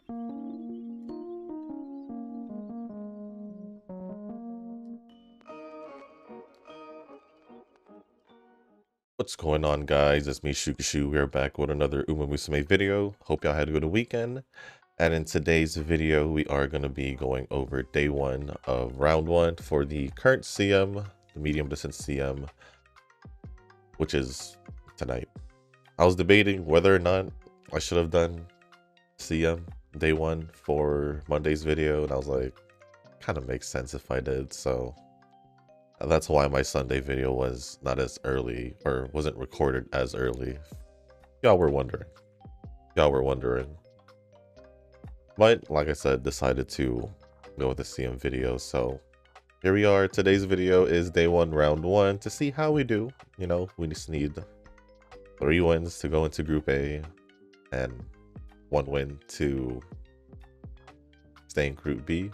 What's going on, guys? It's me, Shukashu. We are back with another umamusume video. Hope y'all had a good weekend. And in today's video, we are going to be going over day 1 of round 1 for the current CM, the medium distance CM, which is tonight. I was debating whether or not I should have done CM day 1 for Monday's video, and I was like, kind of makes sense if I did, so that's why my Sunday video was not as early, or wasn't recorded as early. Y'all were wondering. But like I said, decided to go with the CM video. So here we are. Today's video is day 1, round 1, to see how we do. You know, we just need 3 wins to go into Group A and 1 win to stay in Group B.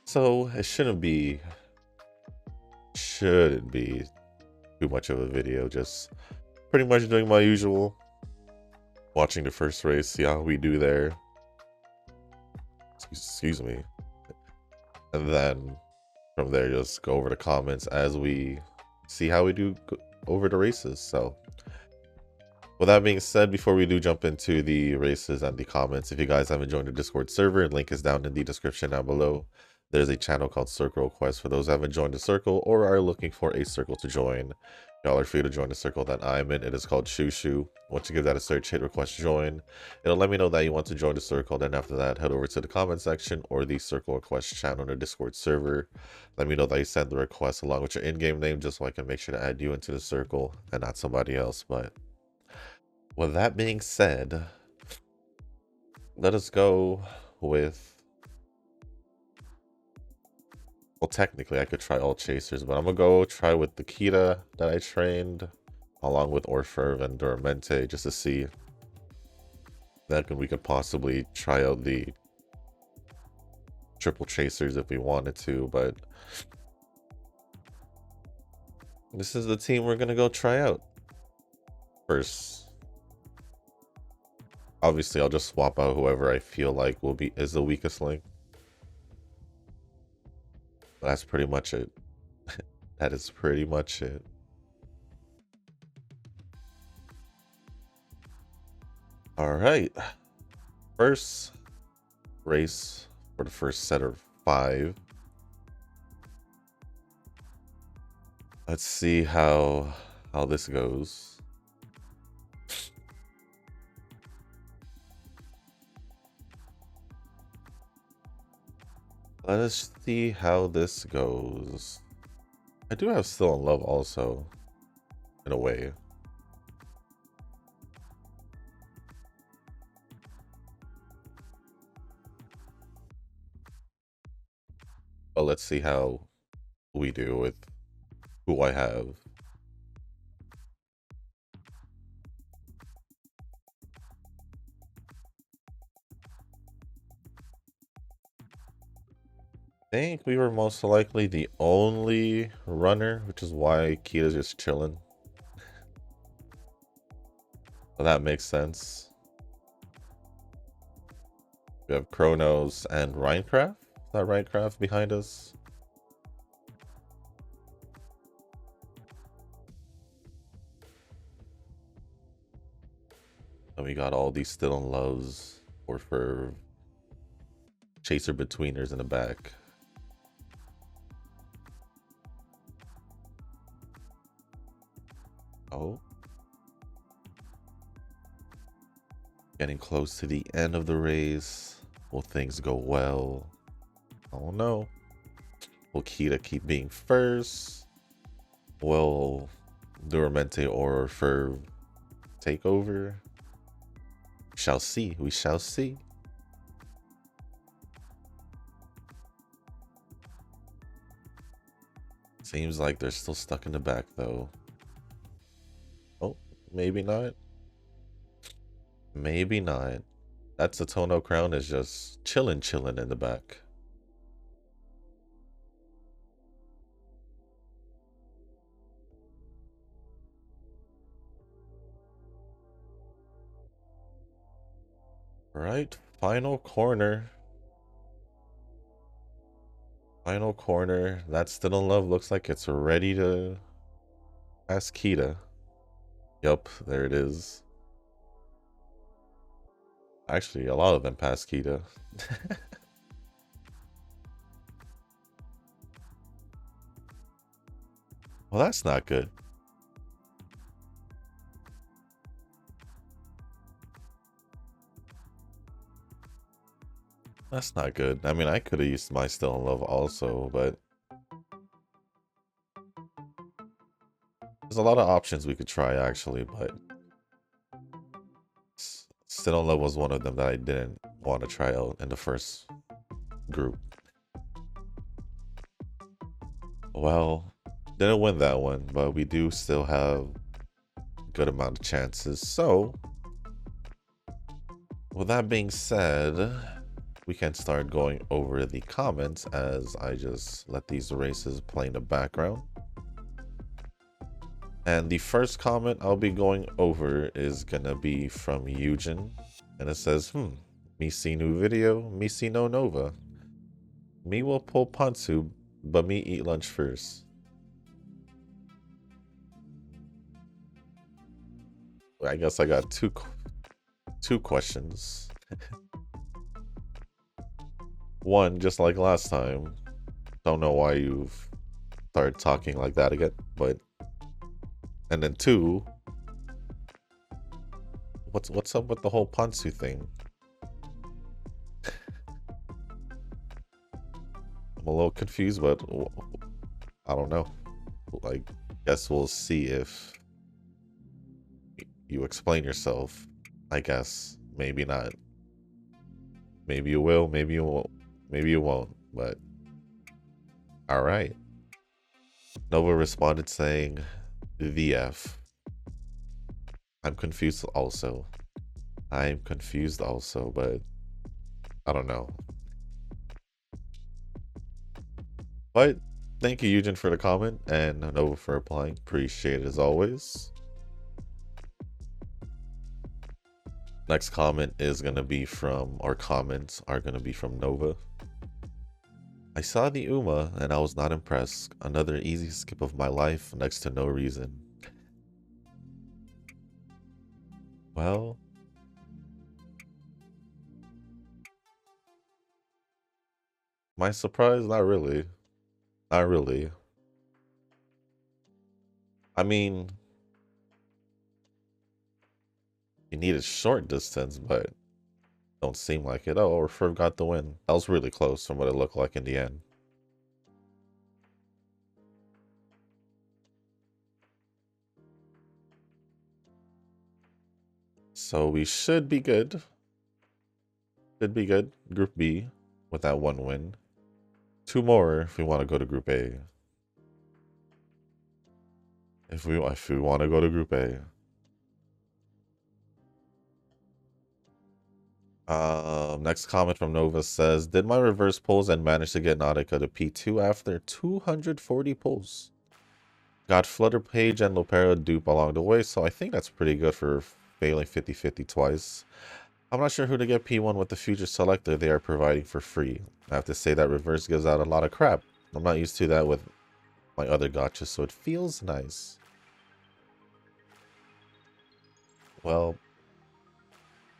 So it shouldn't be too much of a video. Just pretty much doing my usual, watching the first race, see how we do there. Excuse me. And then from there, just go over the comments as we see how we do over the races. So with that being said, before we do jump into the races and the comments, if you guys haven't joined the Discord server, link is down in the description down below. There's a channel called Circle Request for those who haven't joined the circle or are looking for a circle to join. Y'all are free to join the circle that I'm in. It is called Shushu. Once you give that a search, hit request join. It'll let me know that you want to join the circle. Then after that, head over to the comment section or the Circle Request channel in the Discord server. Let me know that you sent the request along with your in-game name, just so I can make sure to add you into the circle and not somebody else. But with that being said, let us go with... Well, technically, I could try all chasers, but I'm gonna go try with the Kita that I trained, along with Orferv and Duramente, just to see that we could possibly try out the triple chasers if we wanted to, but this is the team we're gonna go try out. First, obviously, I'll just swap out whoever I feel like is the weakest link. That's pretty much it. That is pretty much it. All right. First race for the first set of 5. Let's see how this goes. Let us see how this goes. I do have Still in Love also, in a way. But let's see how we do with who I have. I think we were most likely the only runner, which is why Kita's just chilling. So that makes sense. We have Chronos and Rhinecraft. Is that Rhinecraft behind us? And we got all these Still in Loves or for Chaser Betweeners in the back. Oh. Getting close to the end of the race. Will things go well? I don't know. Will Kita keep being first? Will Duramente or Ferv take over? Shall see. We shall see. Seems like they're still stuck in the back though. Oh, maybe not. Maybe not. That Satono Crown is just chilling in the back. Right, Final corner. Final corner. That Still in Love looks like it's ready to pass Kita. Yup, there it is. Actually, a lot of them pass Kita. Well, that's not good. That's not good. I mean, I could have used my Still in Love also, but there's a lot of options we could try actually, but Still in Love was one of them that I didn't want to try out in the first group. Well, didn't win that one, but we do still have a good amount of chances. So, with that being said, we can start going over the comments as I just let these races play in the background. And the first comment I'll be going over is gonna be from Eugen. And it says, me see new video, me see no Nova. Me will pull Pantsu, but me eat lunch first. I guess I got two questions. One, just like last time, don't know why you've started talking like that again, but... And then two, what's up with the whole Pantsu thing? I'm a little confused, but I don't know. Like, guess we'll see if you explain yourself. I guess. Maybe not. Maybe you will, maybe you won't. Maybe you won't, but... Alright. Nova responded saying, VF. I'm confused also. I'm confused also, but... I don't know. But thank you, Eugen, for the comment, and Nova for replying. Appreciate it as always. Next comment is going to be from, or comments are going to be from Nova. I saw the Uma and I was not impressed. Another easy skip of my life next to no reason. Well... My surprise? Not really. Not really. I mean... You needed short distance, but... Don't seem like it. Oh, Orford got the win. That was really close from what it looked like in the end. So we should be good. Should be good. Group B with that one win. 2 more if we want to go to Group A. If we want to go to Group A. Next comment from Nova says, did my reverse pulls and managed to get Nautica to P2 after 240 pulls. Got Flutter Page and Lopera dupe along the way, so I think that's pretty good for failing 50-50 twice. I'm not sure who to get P1 with the future selector they are providing for free. I have to say that reverse gives out a lot of crap. I'm not used to that with my other gotchas, so it feels nice. Well,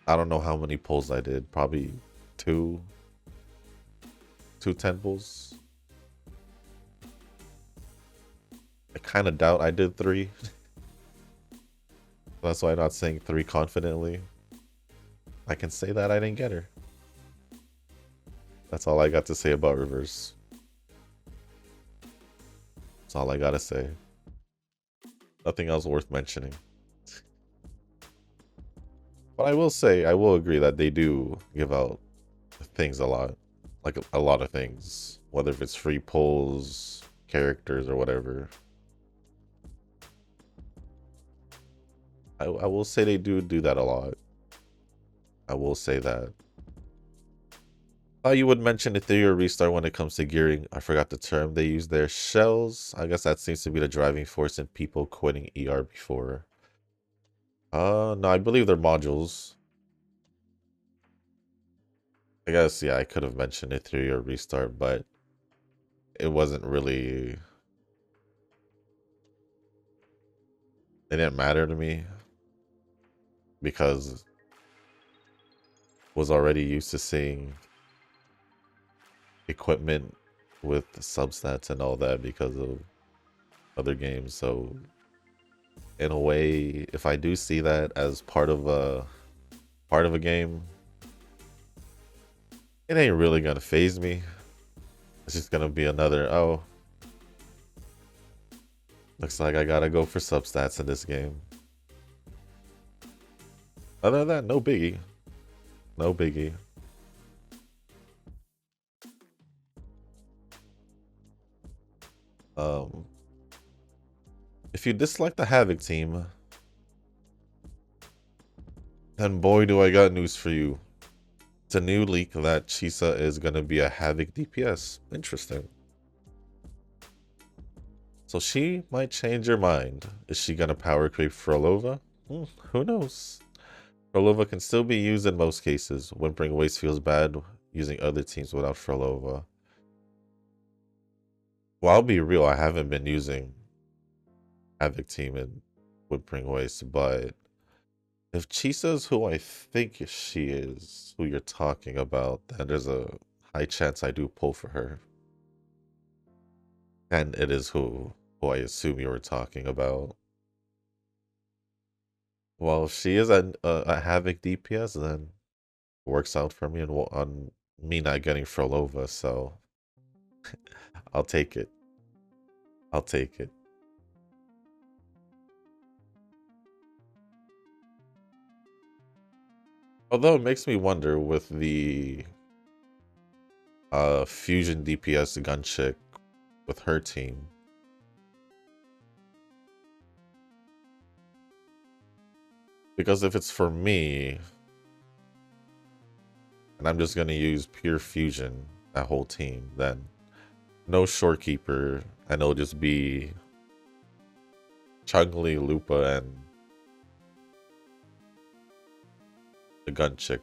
I don't know how many pulls I did. Probably 2 10 pulls. I kind of doubt I did 3. That's why I'm not saying 3 confidently. I can say that I didn't get her. That's all I got to say about reverse. That's all I gotta say. Nothing else worth mentioning. But I will say, I will agree that they do give out things a lot. Like a lot of things. Whether if it's free pulls, characters, or whatever. I will say they do that a lot. I will say that. You would mention Ethereal Restart when it comes to gearing. I forgot the term they use there. Shells. I guess that seems to be the driving force in people quitting ER before. No, I believe they're modules. I guess, yeah, I could have mentioned it through your restart, but it wasn't really, it didn't matter to me because I was already used to seeing equipment with substats and all that because of other games. So in a way, if I do see that as part of a game, it ain't really gonna phase me. It's just gonna be another, oh, looks like I gotta go for substats in this game. Other than that, no biggie. No biggie. Um, if you dislike the Havoc team, then boy do I got news for you. It's a new leak that Chisa is gonna be a Havoc DPS. Interesting. So she might change her mind. Is she gonna power creep Frolova? Who knows? Frolova can still be used in most cases. Whimpering Waste feels bad using other teams without Frolova. Well, I'll be real, I haven't been using Havoc team in Whimpering Waste, but if Chisa's who I think she is, who you're talking about, then there's a high chance I do pull for her. And it is who I assume you were talking about. Well, if she is a Havoc DPS, then it works out for me and on me not getting Frolova, so I'll take it. I'll take it. Although it makes me wonder with the fusion DPS gun chick with her team. Because if it's for me, and I'm just gonna use pure fusion, that whole team, then no shorekeeper, and it'll just be Chun-Li, Lupa, and the gun chick.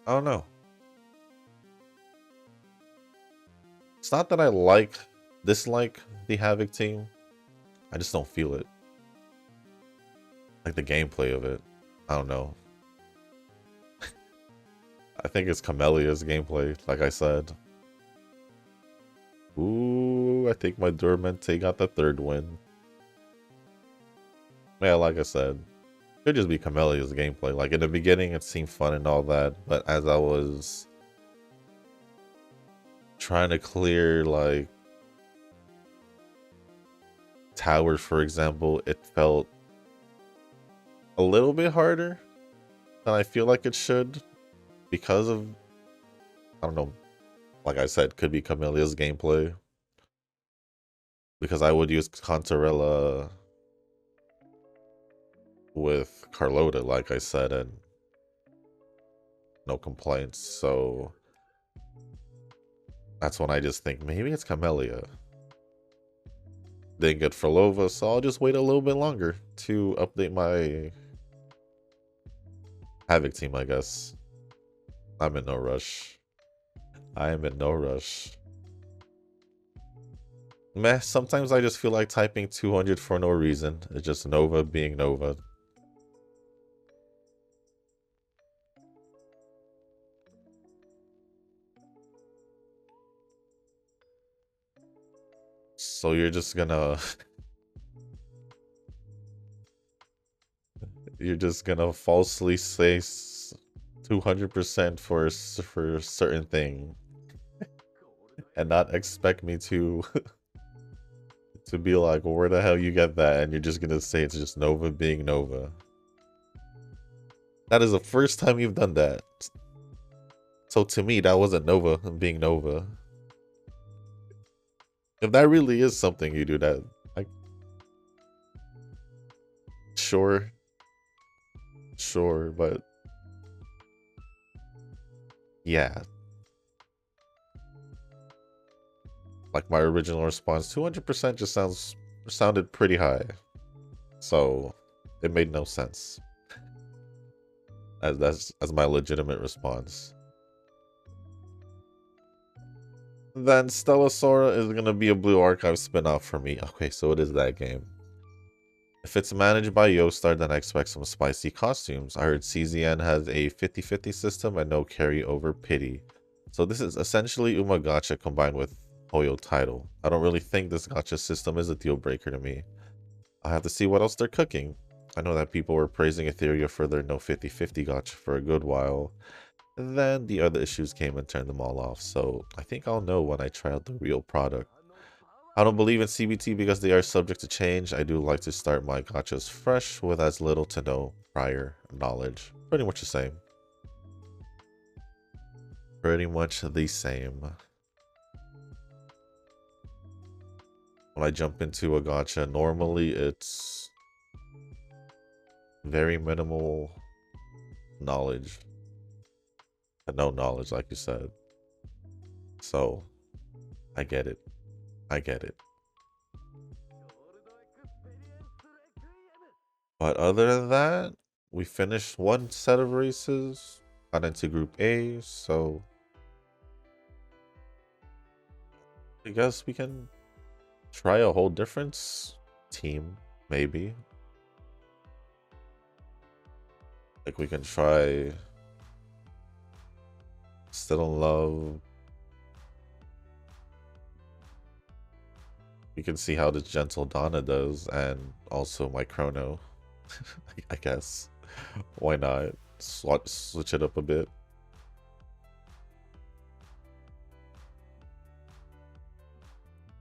I don't know. It's not that I dislike the Havoc team. I just don't feel it. Like the gameplay of it. I don't know. I think it's Camelia's gameplay, like I said. Ooh, I think my Duramente got the third win. Yeah, like I said, could just be Camelia's gameplay. Like in the beginning, it seemed fun and all that, but as I was trying to clear like towers, for example, it felt a little bit harder than I feel like it should because of, I don't know, like I said, could be Camelia's gameplay. Because I would use Contarella with Carlota, like I said, and no complaints. So that's when I just think maybe it's Camellia. Didn't get Frolova, so I'll just wait a little bit longer to update my Havoc team, I guess. I'm in no rush. I am in no rush. Meh, sometimes I just feel like typing 200 for no reason. It's just Nova being Nova. So you're just gonna you're just gonna falsely say 200% for a certain thing and not expect me to to be like, well, where the hell you get that? And you're just gonna say it's just Nova being Nova. That is the first time you've done that. So to me, that wasn't Nova being Nova. If that really is something you do, that, like, sure, but yeah. Like my original response, 200% just sounded pretty high. So it made no sense. As my legitimate response. Then Stellasora is gonna be a Blue Archive spinoff for me. Okay, so it is that game. If it's managed by Yostar, then I expect some spicy costumes. I heard CZN has a 50-50 system and no carryover pity. So this is essentially Uma Gacha combined with Hoyo title. I don't really think this gacha system is a deal breaker to me. I have to see what else they're cooking. I know that people were praising Etheria for their no 50-50 gacha for a good while. And then the other issues came and turned them all off, so I think I'll know when I try out the real product. I don't believe in CBT because they are subject to change. I do like to start my gachas fresh with as little to no prior knowledge. Pretty much the same. Pretty much the same. When I jump into a gacha, normally it's very minimal knowledge. No knowledge, like you said. So, I get it. I get it. But other than that, we finished one set of races, got into Group A, so I guess we can try a whole different team, maybe. Like we can try Still in Love. We can see how this Gentle Donna does, and also my Chrono. I guess. Why not? Switch it up a bit.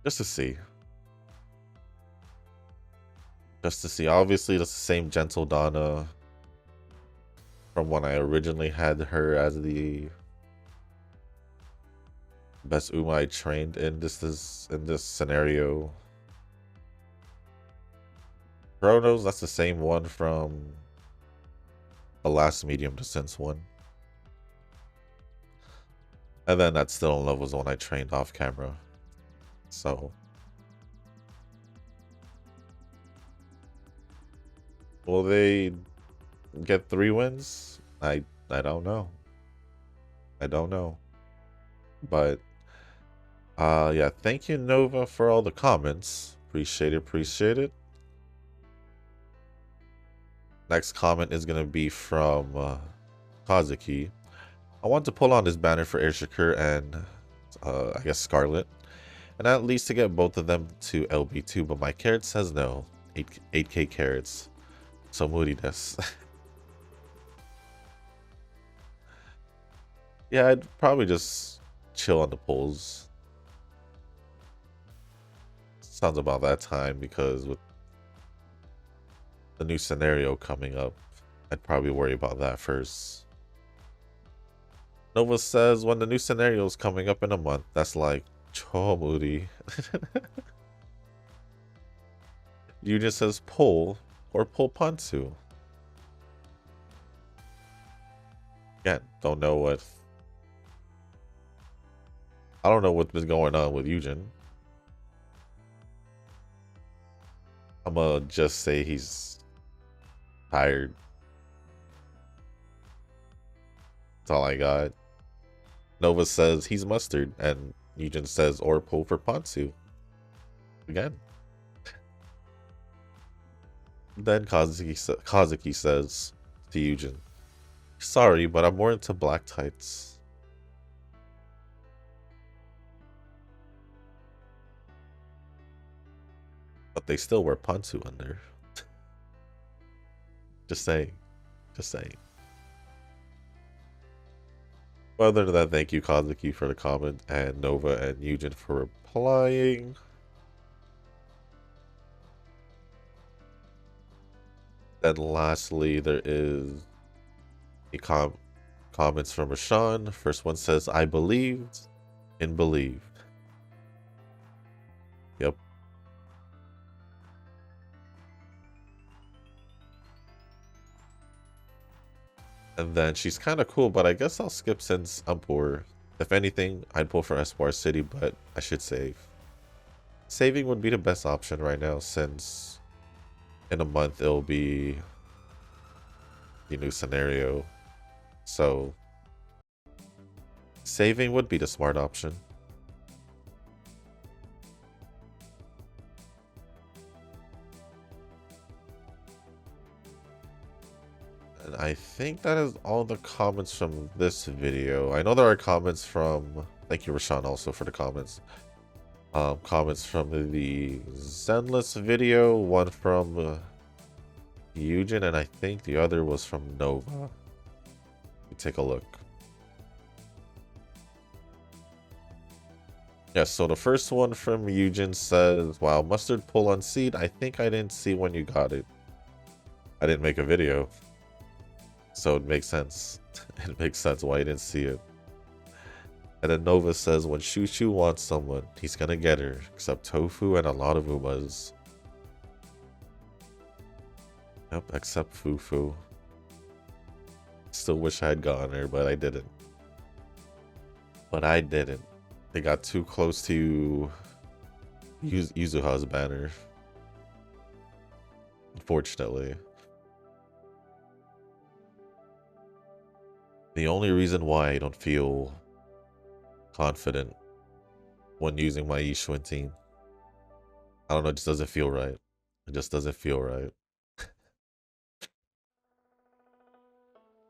Just to see. Just to see. Obviously, that's the same Gentle Donna from when I originally had her as the best Uma I trained in this scenario. Chronos, that's the same one from the last medium distance one. And then that Still in Love was the one I trained off camera. So will they get 3 wins? I don't know. I don't know. But yeah, thank you Nova for all the comments. Appreciate it. Next comment is gonna be from Kazuki. I want to pull on this banner for Air and I guess Scarlet, and at least to get both of them to LB2, but my carrot says no. 8k carrots. So moody this. Yeah, I'd probably just chill on the polls. Sounds about that time, because with the new scenario coming up, I'd probably worry about that first. Nova says when the new scenario is coming up in a month, that's like cho moody. Union says pull or pull Pansu. Again, don't know what. I don't know what's been going on with Eugen. I'm gonna just say he's tired. That's all I got. Nova says he's mustard, and Eugen says or pull for Pansu. Again. Then Kazuki says to Eugen, sorry, but I'm more into black tights. But they still wear Pansu under. Just saying. Just saying. Other than that, thank you Kazuki for the comment, and Nova and Eugen for replying. Then lastly, there is a comments from Rashawn. First one says, I believed and believed. Yep. And then she's kind of cool, but I guess I'll skip since I'm poor. If anything, I'd pull for Espoir City, but I should save. Saving would be the best option right now, since in a month it'll be the new scenario. So saving would be the smart option. And I think that is all the comments from this video. I know there are comments from, thank you Rashawn also for the comments. Comments from the Zenless video, one from Eugen, and I think the other was from Nova. Let me take a look. Yeah, so the first one from Eugen says, wow, mustard pull on seed. I think I didn't see when you got it. I didn't make a video. So it makes sense. It makes sense why you didn't see it. And then Nova says, when Shushu wants someone, he's gonna get her. Except Tofu and a lot of Umas. Yep, except Fufu. Still wish I had gotten her, but I didn't. They got too close to Yuzuha's banner. Unfortunately. The only reason why I don't feel confident when using my Yishuan team, I don't know, it just doesn't feel right. It just doesn't feel right.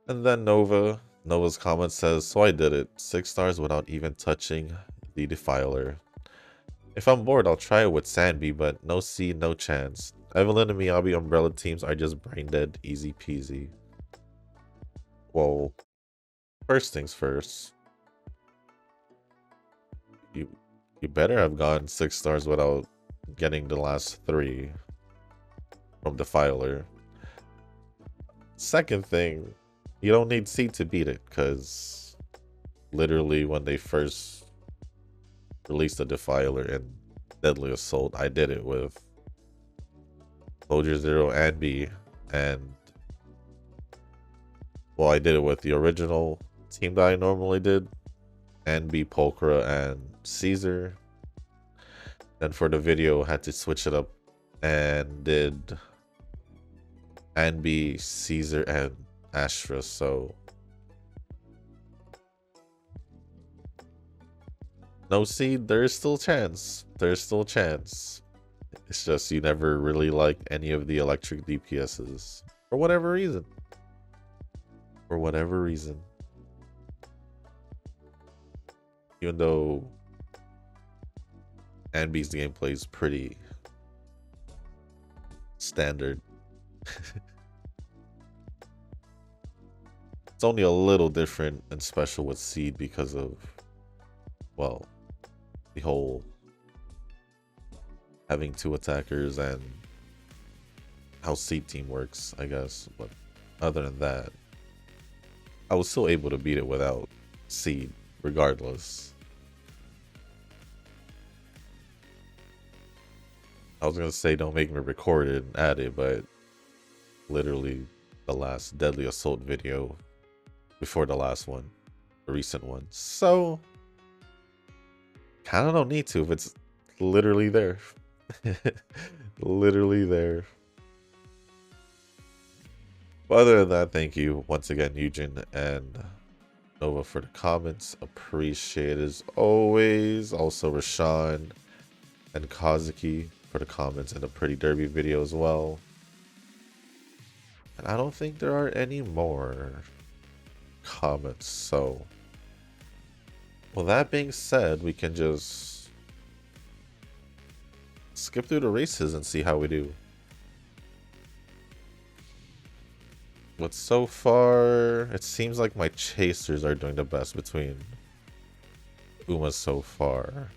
And then Nova's comment says, so I did it. 6 stars without even touching the Defiler. If I'm bored, I'll try it with Sanbi, but no seed, no chance. Evelyn and Miyabi Umbrella teams are just brain dead, easy peasy. Well, first things first. You better have gotten 6 stars without getting the last 3 from Defiler. Second thing, you don't need seed to beat it, because literally when they first released the Defiler in Deadly Assault, I did it with Soldier Zero and B, and well, I did it with the original team that I normally did, and B, Pulchra, and Caesar. Then for the video, had to switch it up and did Anby, Caesar, and Astra. So no seed, there's still chance. There's still chance. It's just you never really like any of the electric DPSs for whatever reason. For whatever reason. Even though Anby's gameplay is pretty standard. It's only a little different and special with Seed because of, well, the whole having 2 attackers and how Seed team works, I guess. But other than that, I was still able to beat it without Seed, regardless. I was gonna say don't make me record it and add it, but literally the last Deadly Assault video before the last one, the recent one. So kind of don't need to if it's literally there. Literally there. But other than that, thank you once again, Eugen and Nova, for the comments. Appreciate it as always. Also Rashawn and Kazuki for the comments in the Pretty Derby video as well. And I don't think there are any more comments, so well, that being said, we can just skip through the races and see how we do. But so far, it seems like my chasers are doing the best between Umas so far.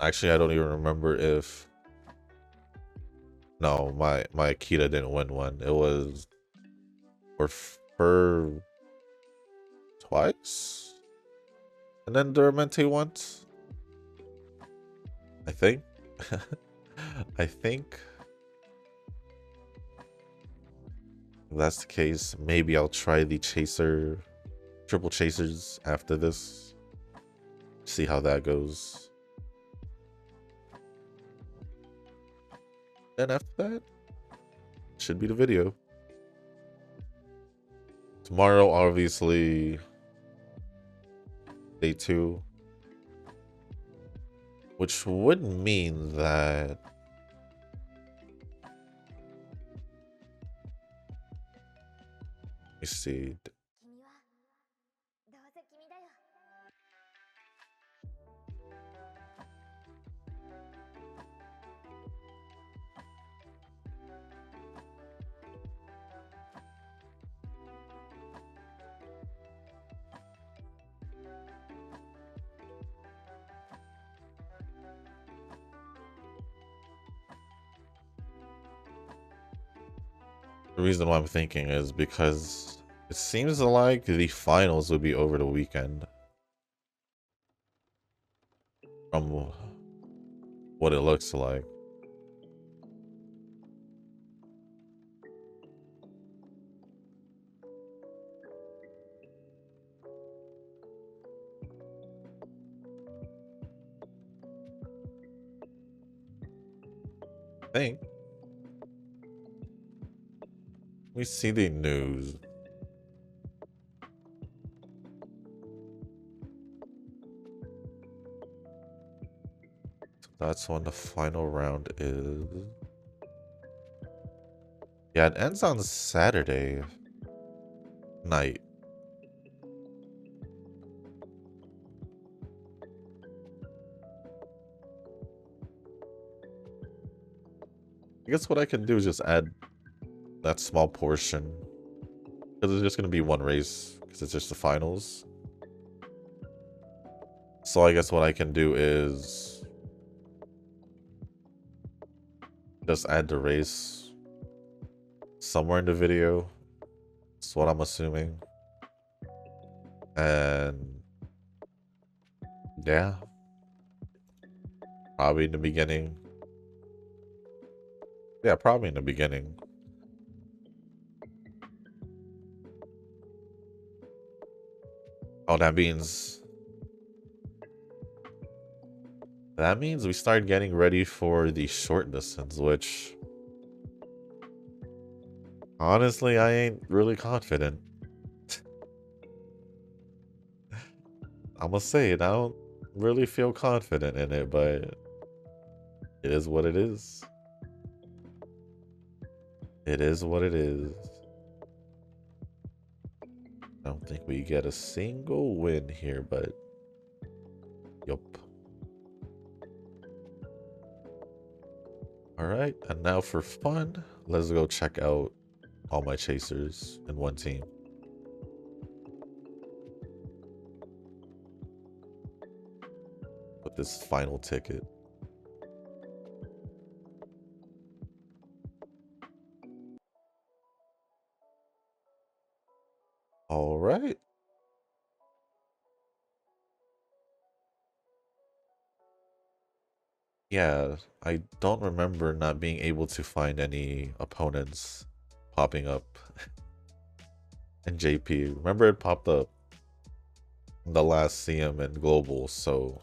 Actually, I don't even remember if... No, my Akita didn't win one. It was for twice? And then Duramente once? I think. I think. If that's the case, maybe I'll try the triple chasers after this. See how that goes. Then after that, should be the video. Tomorrow, obviously, day 2. Which would mean that... Let me see. The reason why I'm thinking is because it seems like the finals would be over the weekend. From what it looks like. I think. Let me see the news. That's when the final round is. Yeah, it ends on Saturday night. I guess what I can do is just add that small portion. Because it's just going to be one race. Because it's just the finals. So I guess what I can do is just add the race somewhere in the video. That's what I'm assuming. And yeah, probably in the beginning. Yeah, probably in the beginning. Oh, that means we start getting ready for the short distance, which honestly I ain't really confident. I'm gonna say it, I don't really feel confident in it, but it is what it is. It is what it is. I don't think we get a single win here, but yup. Alright, and now for fun, let's go check out all my chasers in one team. With this final ticket. Alright. Yeah, I don't remember not being able to find any opponents popping up in JP. Remember it popped up in the last CM and Global, so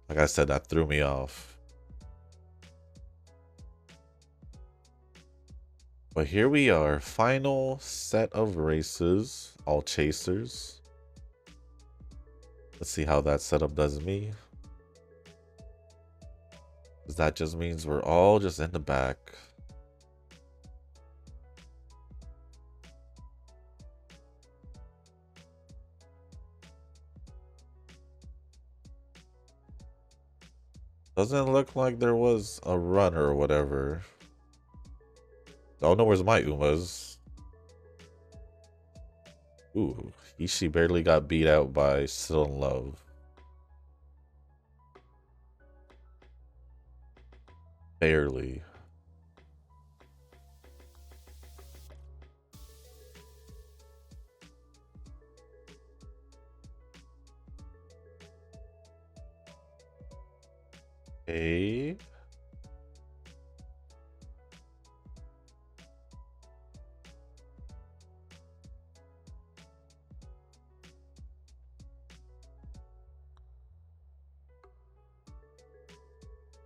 like I said, that threw me off. But here we are, final set of races, all chasers. Let's see how that setup does me. Because that just means we're all just in the back. Doesn't look like there was a run or whatever. Oh no, where's my Umas? Ooh, Ishii barely got beat out by Still in Love. Barely. Hey.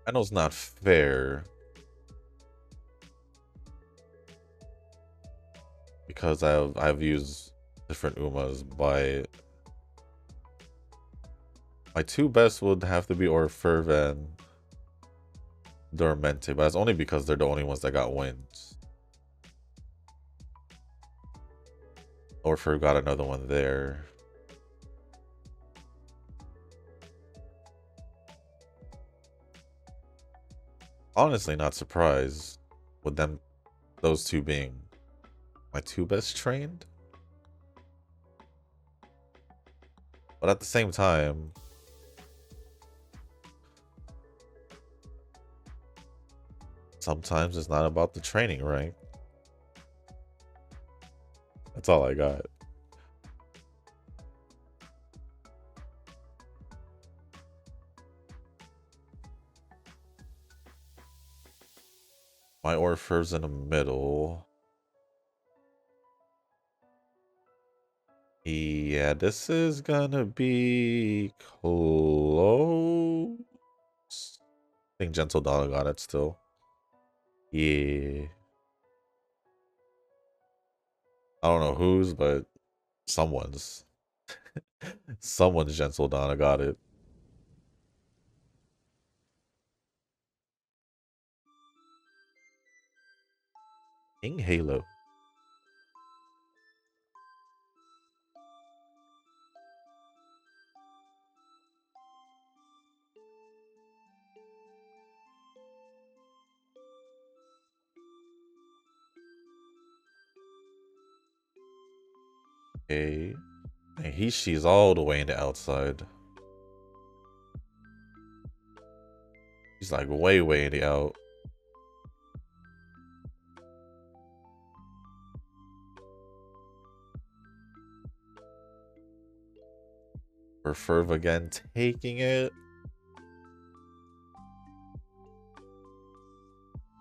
I know it's not fair, because I've used different Umas. My two best would have to be Orferv and Dormente, but that's only because they're the only ones that got wins. Orferv got another one there. Honestly, not surprised with those two being my two best trained. But at the same time, sometimes it's not about the training, right? That's all I got. My Orferv's in the middle. Yeah, this is gonna be close. I think Gentle Dog got it still. Yeah. I don't know whose, but someone's. Someone's Gentle Donna got it. King Halo. Okay. And she's all the way in the outside. He's like way, way in the out. For Ferv again, taking it.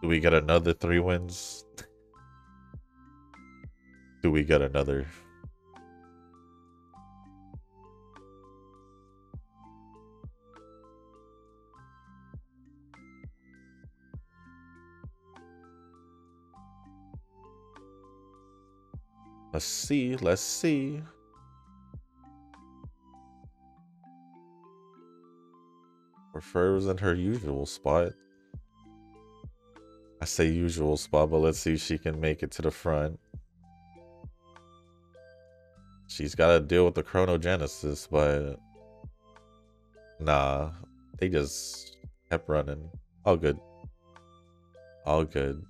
Do we get another 3 wins? Do we get another? Let's see. Let's see. Ferv's in her usual spot. I say usual spot, but let's see if she can make it to the front. She's got to deal with the Chronogenesis, but nah, they just kept running. All good. All good.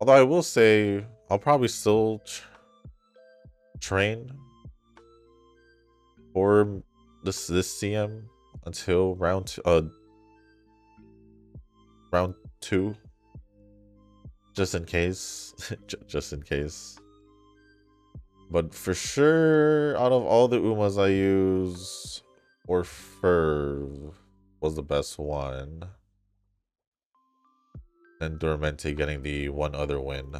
Although I will say, I'll probably still train for this CM until round 2, just in case. Just in case. But for sure, out of all the Umas I use, Orferv was the best one. And Dormente getting the one other win.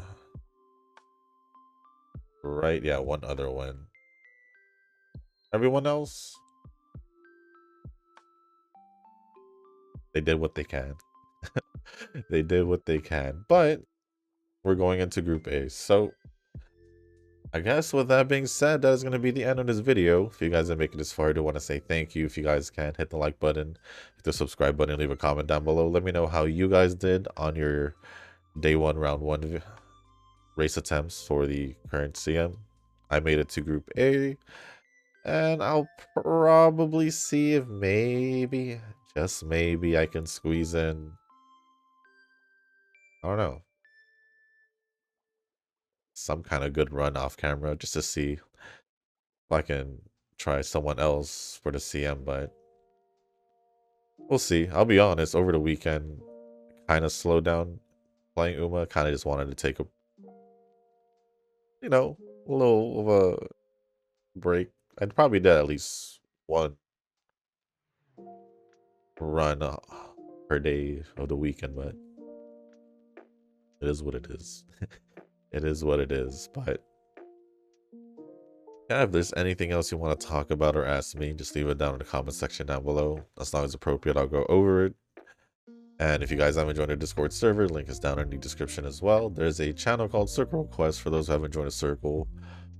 Right? Yeah, one other win. Everyone else, they did what they can. They did what they can. But we're going into Group A. So I guess with that being said, that is going to be the end of this video. If you guys didn't make it this far, I do want to say thank you. If you guys can, hit the like button, hit the subscribe button, leave a comment down below. Let me know how you guys did on your day 1, round 1 race attempts for the current CM. I made it to Group A, and I'll probably see if maybe, just maybe, I can squeeze in, I don't know, some kind of good run off camera just to see if I can try someone else for the CM, but we'll see. I'll be honest, over the weekend, kind of slowed down playing Uma. Kind of just wanted to take a, a little of a break. I'd probably did at least one run per day of the weekend, but it is what it is. It is what it is. But yeah, if there's anything else you want to talk about or ask me, just leave it down in the comment section down below. As long as appropriate, I'll go over it. And if you guys haven't joined our Discord server, link is down in the description as well. There's a channel called Circle Request for those who haven't joined a circle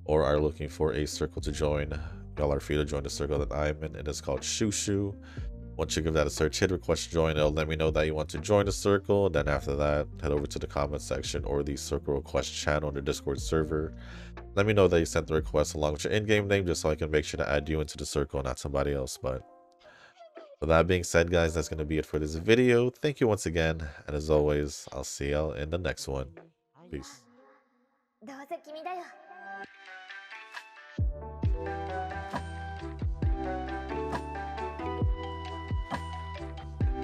or are looking for a circle to join. Y'all are free to join the circle that I'm in. It is called Shushu. Once you give that a search, hit request to join. It'll let me know that you want to join the circle. And then after that, head over to the comment section or the Circle Request channel on the Discord server. Let me know that you sent the request along with your in-game name just so I can make sure to add you into the circle, not somebody else. But with that being said, guys, that's going to be it for this video. Thank you once again. And as always, I'll see y'all in the next one. Peace.